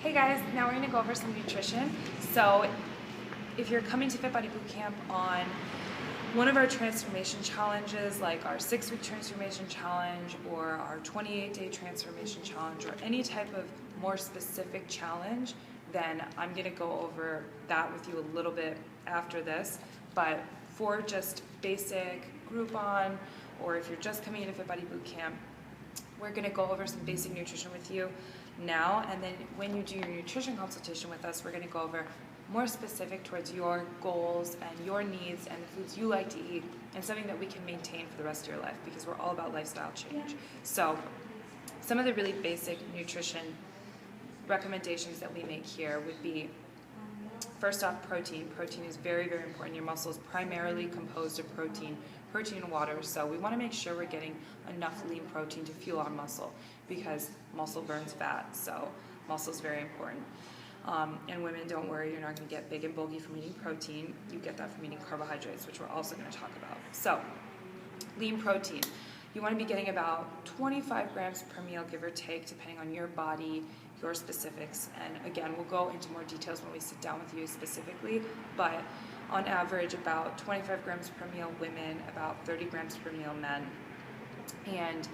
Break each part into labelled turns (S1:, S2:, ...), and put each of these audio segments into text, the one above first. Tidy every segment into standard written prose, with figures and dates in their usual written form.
S1: Hey guys, now we're going to go over some nutrition. So if you're coming to Fit Body Bootcamp on one of our transformation challenges, like our 6-week transformation challenge or our 28-day transformation challenge or any type of more specific challenge, then I'm going to go over that with you a little bit after this. But for just basic Groupon, or if you're just coming into Fit Body Bootcamp, we're going to go over some basic nutrition with you now, and then when you do your nutrition consultation with us, we're going to go over more specific towards your goals and your needs and the foods you like to eat, and something that we can maintain for the rest of your life, because we're all about lifestyle change. So some of the really basic nutrition recommendations that we make here would be, first off, protein. Protein is very, very important. Your muscle is primarily composed of protein and water, so we want to make sure we're getting enough lean protein to fuel our muscle, because muscle burns fat, so muscle is very important. And women, don't worry, you're not going to get big and bulky from eating protein. You get that from eating carbohydrates, which we're also going to talk about. So, lean protein. You want to be getting about 25 grams per meal, give or take, depending on your body, your specifics. And again, we'll go into more details when we sit down with you specifically, but on average, about 25 grams per meal women, about 30 grams per meal men. And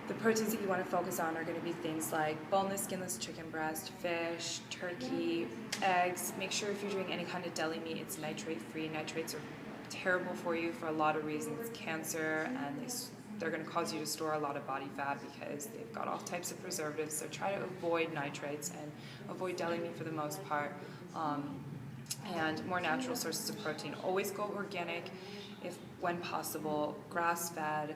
S1: the proteins that you want to focus on are going to be things like boneless, skinless chicken breast, fish, turkey, eggs. Make sure if you're doing any kind of deli meat, it's nitrate-free. Nitrates are terrible for you for a lot of reasons. Cancer, and they're going to cause you to store a lot of body fat because they've got all types of preservatives. So try to avoid nitrates and avoid deli meat for the most part. And more natural sources of protein. Always go organic if when possible, grass-fed,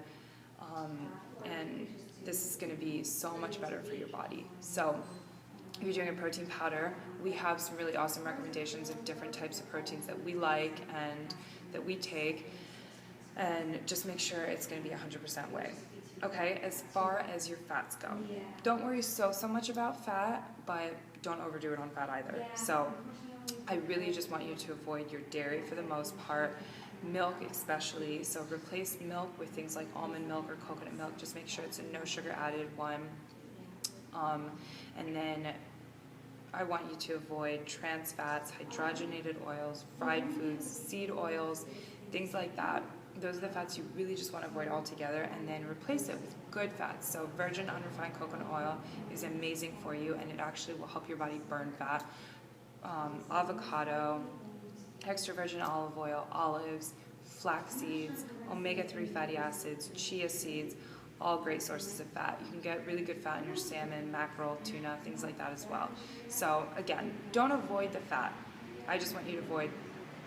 S1: and this is going to be so much better for your body. So if you're doing a protein powder, we have some really awesome recommendations of different types of proteins that we like and that we take, and just make sure it's going to be 100% whey. Okay, as far as your fats go, don't worry so much about fat, but don't overdo it on fat either. So I really just want you to avoid your dairy for the most part, milk especially. So replace milk with things like almond milk or coconut milk. Just make sure it's a no sugar added one. And then I want you to avoid trans fats, hydrogenated oils, fried foods, seed oils, things like that. Those are the fats you really just want to avoid altogether, and then replace it with good fats. So virgin unrefined coconut oil is amazing for you, and it actually will help your body burn fat. Avocado, extra virgin olive oil, olives, flax seeds, omega-3 fatty acids, chia seeds, all great sources of fat. You can get really good fat in your salmon, mackerel, tuna, things like that as well. So again, don't avoid the fat. I just want you to avoid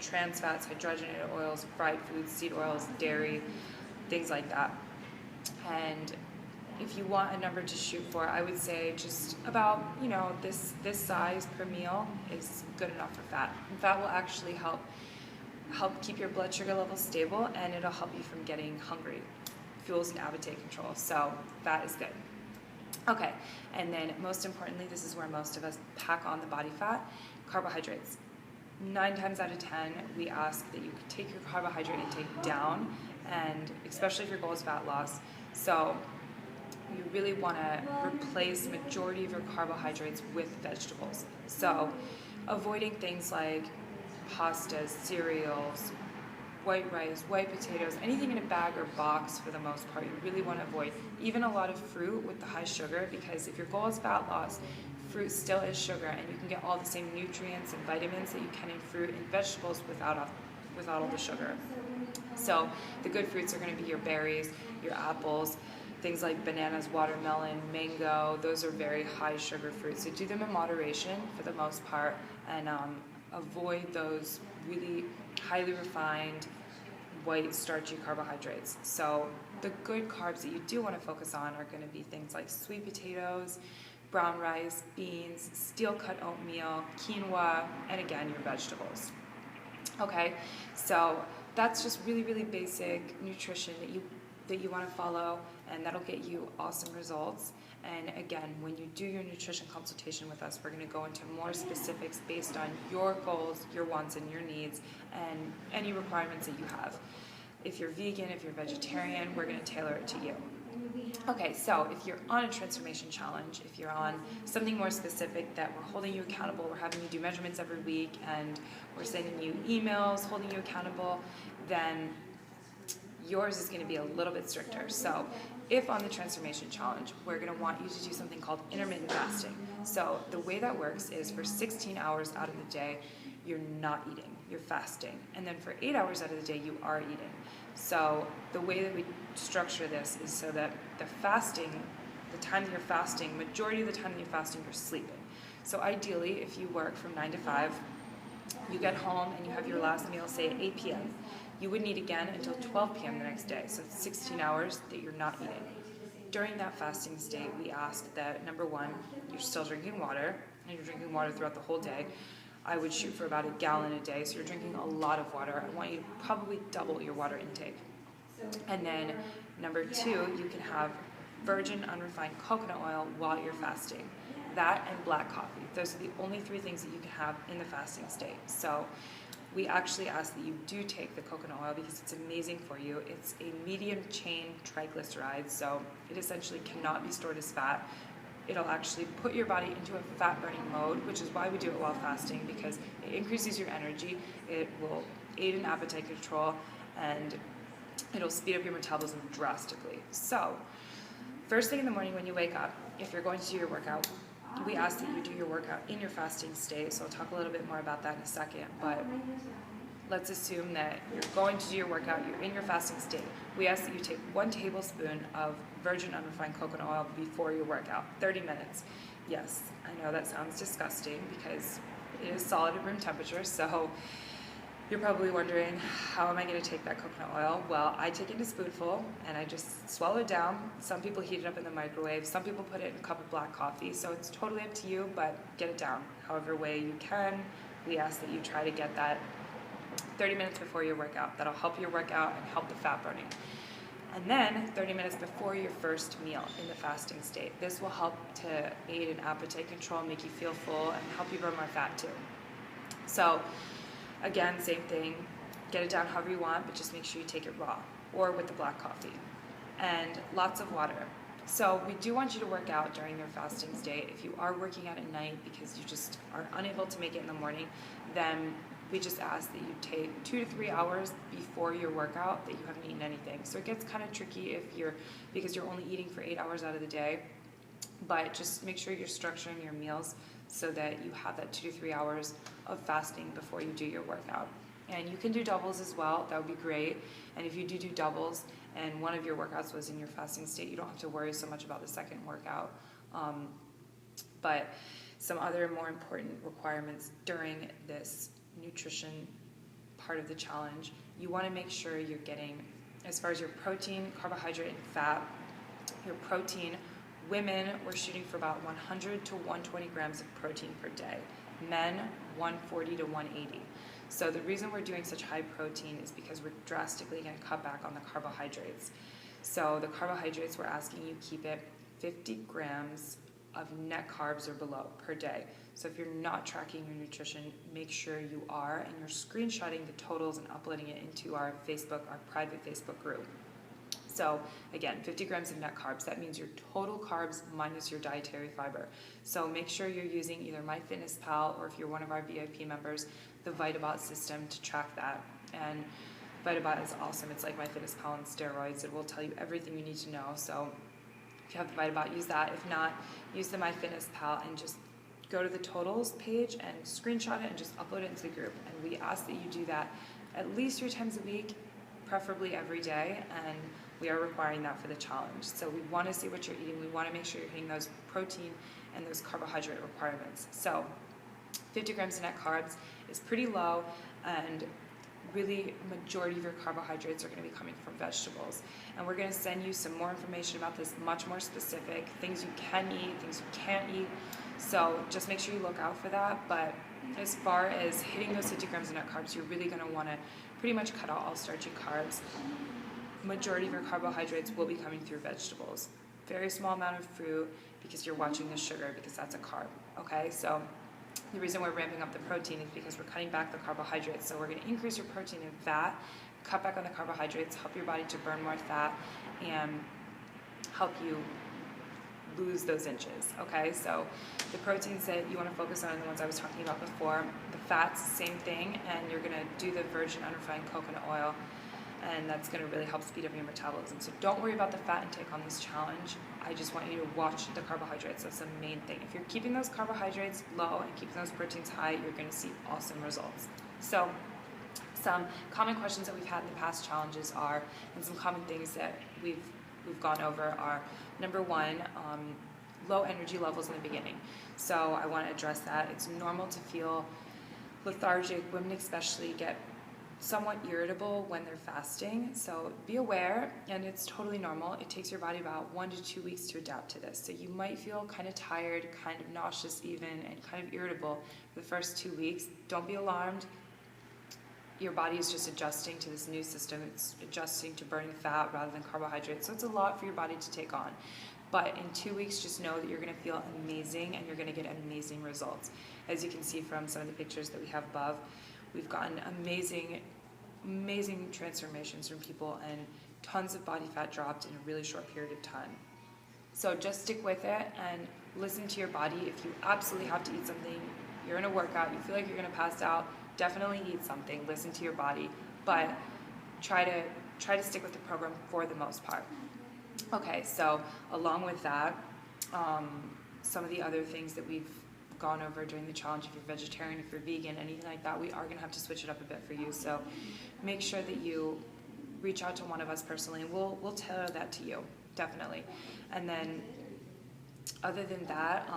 S1: trans fats, hydrogenated oils, fried foods, seed oils, dairy, things like that. And if you want a number to shoot for, I would say just about, this size per meal is good enough for fat. And fat will actually help keep your blood sugar levels stable, and it'll help you from getting hungry. Fuels and appetite control, so fat is good. Okay, and then most importantly, this is where most of us pack on the body fat, carbohydrates. 9 times out of 10, we ask that you take your carbohydrate intake down, and especially if your goal is fat loss. So you really want to replace the majority of your carbohydrates with vegetables. So avoiding things like pastas, cereals, white rice, white potatoes, anything in a bag or box for the most part, you really want to avoid. Even a lot of fruit with the high sugar, because if your goal is fat loss, fruit still is sugar, and you can get all the same nutrients and vitamins that you can in fruit and vegetables without all the sugar. So the good fruits are going to be your berries, your apples, things like bananas, watermelon, mango. Those are very high sugar fruits. So do them in moderation for the most part, and avoid those really highly refined, white, starchy carbohydrates. So the good carbs that you do want to focus on are going to be things like sweet potatoes, brown rice, beans, steel-cut oatmeal, quinoa, and again, your vegetables. Okay, so that's just really, really basic nutrition that you want to follow, and that'll get you awesome results. And again, when you do your nutrition consultation with us, we're going to go into more specifics based on your goals, your wants, and your needs, and any requirements that you have. If you're vegan, if you're vegetarian, we're going to tailor it to you. Okay, so if you're on a transformation challenge, if you're on something more specific that we're holding you accountable, we're having you do measurements every week, and we're sending you emails holding you accountable, then yours is going to be a little bit stricter. So if on the transformation challenge, we're going to want you to do something called intermittent fasting. So the way that works is for 16 hours out of the day, you're not eating, you're fasting. And then for 8 hours out of the day, you are eating. So the way that we structure this is so that the fasting, the time that you're fasting, majority of the time that you're fasting, you're sleeping. So ideally, if you work from 9 to 5, you get home and you have your last meal, say at 8 p.m., you wouldn't eat again until 12 p.m. the next day. So it's 16 hours that you're not eating. During that fasting state, we ask that, number one, you're still drinking water, and you're drinking water throughout the whole day. I would shoot for about 1 gallon a day, so you're drinking a lot of water. I want you to probably double your water intake. And then number two, you can have virgin unrefined coconut oil while you're fasting. That and black coffee. Those are the only 3 things that you can have in the fasting state. So we actually ask that you do take the coconut oil because it's amazing for you. It's a medium chain triglyceride, so it essentially cannot be stored as fat. It'll actually put your body into a fat burning mode, which is why we do it while fasting, because it increases your energy, it will aid in appetite control, and it'll speed up your metabolism drastically. So first thing in the morning when you wake up, if you're going to do your workout, we ask that you do your workout in your fasting state, so I'll talk a little bit more about that in a second, but let's assume that you're going to do your workout, you're in your fasting state. We ask that you take 1 tablespoon of virgin unrefined coconut oil before your workout, 30 minutes. Yes, I know that sounds disgusting because it is solid at room temperature, so you're probably wondering, how am I going to take that coconut oil? Well, I take it in a spoonful and I just swallow it down. Some people heat it up in the microwave. Some people put it in a cup of black coffee. So it's totally up to you, but get it down however way you can. We ask that you try to get that 30 minutes before your workout. That'll help your workout and help the fat burning. And then 30 minutes before your first meal in the fasting state. This will help to aid in appetite control, make you feel full, and help you burn more fat too. So again, same thing, get it down however you want, but just make sure you take it raw or with the black coffee. And lots of water. So we do want you to work out during your fasting state. If you are working out at night because you just are unable to make it in the morning, then we just ask that you take 2 to 3 hours before your workout that you haven't eaten anything. So it gets kind of tricky because you're only eating for 8 hours out of the day, but just make sure you're structuring your meals so that you have that 2 to 3 hours of fasting before you do your workout. And you can do doubles as well, that would be great. And if you do doubles and one of your workouts was in your fasting state, you don't have to worry so much about the second workout. But some other more important requirements during this nutrition part of the challenge, you want to make sure you're getting, as far as your protein, carbohydrate, and fat, your protein, women, we're shooting for about 100 to 120 grams of protein per day. Men, 140 to 180. So the reason we're doing such high protein is because we're drastically going to cut back on the carbohydrates. So the carbohydrates, we're asking you keep it 50 grams of net carbs or below per day. So if you're not tracking your nutrition, make sure you are, and you're screenshotting the totals and uploading it into our private Facebook group. So again, 50 grams of net carbs, that means your total carbs minus your dietary fiber. So make sure you're using either MyFitnessPal or if you're one of our VIP members, the VitaBot system to track that. And VitaBot is awesome. It's like MyFitnessPal on steroids. It will tell you everything you need to know. So if you have the VitaBot, use that. If not, use the MyFitnessPal and just go to the totals page and screenshot it and just upload it into the group. And we ask that you do that at least 3 times a week, preferably every day, and we are requiring that for the challenge. So we want to see what you're eating. We want to make sure you're hitting those protein and those carbohydrate requirements. So 50 grams of net carbs is pretty low, and really majority of your carbohydrates are going to be coming from vegetables. And we're going to send you some more information about this, much more specific, things you can eat, things you can't eat. So just make sure you look out for that. But as far as hitting those 50 grams of net carbs, you're really going to want to pretty much cut out all starchy carbs. Majority of your carbohydrates will be coming through vegetables. Very small amount of fruit because you're watching the sugar because that's a carb, okay? So the reason we're ramping up the protein is because we're cutting back the carbohydrates. So we're going to increase your protein and fat, cut back on the carbohydrates, help your body to burn more fat, and help you lose those inches, okay? So the proteins that you want to focus on are the ones I was talking about before. The fats, same thing, and you're going to do the virgin unrefined coconut oil, and that's going to really help speed up your metabolism. So don't worry about the fat intake on this challenge. I just want you to watch the carbohydrates. That's the main thing. If you're keeping those carbohydrates low and keeping those proteins high, you're going to see awesome results. So some common questions that we've had in the past challenges are, and some common things that we've gone over are, number one, low energy levels in the beginning. So I want to address that. It's normal to feel lethargic. Women especially get somewhat irritable when they're fasting. So be aware, and it's totally normal. It takes your body about 1 to 2 weeks to adapt to this. So you might feel kind of tired, kind of nauseous even, and kind of irritable for the first 2 weeks. Don't be alarmed. Your body is just adjusting to this new system. It's adjusting to burning fat rather than carbohydrates. So it's a lot for your body to take on. But in 2 weeks, just know that you're going to feel amazing and you're going to get amazing results. As you can see from some of the pictures that we have above, we've gotten amazing transformations from people, and tons of body fat dropped in a really short period of time. So just stick with it and listen to your body. If you absolutely have to eat something, you're in a workout, you feel like you're going to pass out, definitely eat something, listen to your body, but try to stick with the program for the most part. Okay, so along with that, some of the other things that we've gone over during the challenge, if you're vegetarian, if you're vegan, anything like that, we are going to have to switch it up a bit for you. So make sure that you reach out to one of us personally, and we'll tailor that to you, definitely. And then other than that,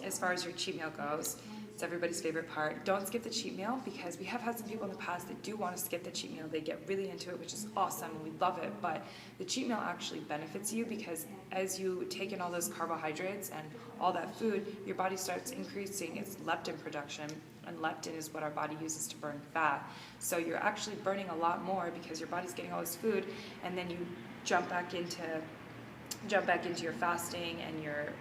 S1: as far as your cheat meal goes, it's everybody's favorite part. Don't skip the cheat meal, because we have had some people in the past that do want to skip the cheat meal. They get really into it, which is awesome, and we love it. But the cheat meal actually benefits you, because as you take in all those carbohydrates and all that food, your body starts increasing its leptin production, and leptin is what our body uses to burn fat. So you're actually burning a lot more because your body's getting all this food, and then you jump back into your fasting and your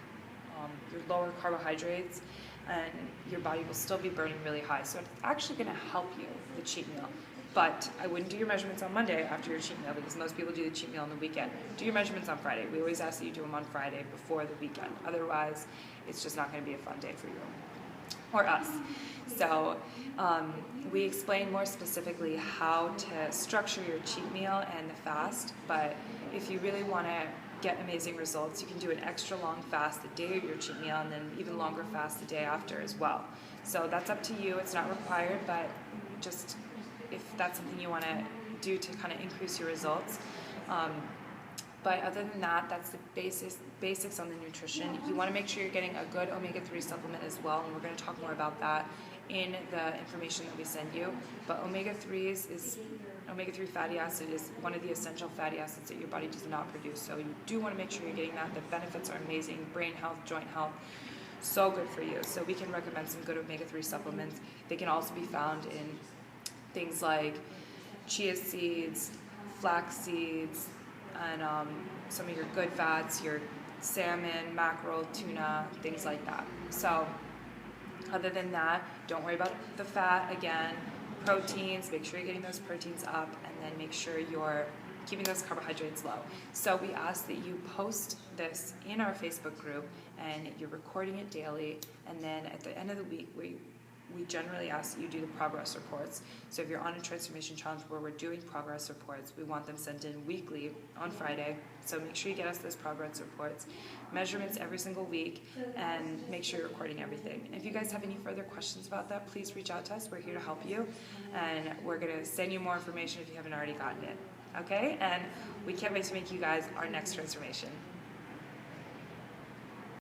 S1: lower carbohydrates, and your body will still be burning really high. So it's actually going to help you, the cheat meal. But I wouldn't do your measurements on Monday after your cheat meal, because most people do the cheat meal on the weekend. Do your measurements on Friday. We always ask that you do them on Friday before the weekend. Otherwise, it's just not going to be a fun day for you or us. So we explain more specifically how to structure your cheat meal and the fast. But if you really want to get amazing results, you can do an extra long fast the day of your cheat meal, and then even longer fast the day after as well. So that's up to you. It's not required, but just if that's something you want to do to kind of increase your results. But other than that, that's the basics on the nutrition. You want to make sure you're getting a good omega-3 supplement as well, and we're going to talk more about that in the information that we send you. But omega-3 fatty acid is one of the essential fatty acids that your body does not produce. So you do want to make sure you're getting that. The benefits are amazing: brain health, joint health, so good for you. So we can recommend some good omega-3 supplements. They can also be found in things like chia seeds, flax seeds, and some of your good fats, your salmon, mackerel, tuna, things like that. So other than that, don't worry about the fat. Again, proteins, make sure you're getting those proteins up, and then make sure you're keeping those carbohydrates low. So we ask that you post this in our Facebook group, and you're recording it daily, and then at the end of the week, we generally ask that you do the progress reports. So if you're on a transformation challenge where we're doing progress reports, we want them sent in weekly on Friday. So make sure you get us those progress reports, measurements every single week, and make sure you're recording everything. And if you guys have any further questions about that, please reach out to us. We're here to help you, and we're going to send you more information if you haven't already gotten it. Okay? And we can't wait to make you guys our next transformation.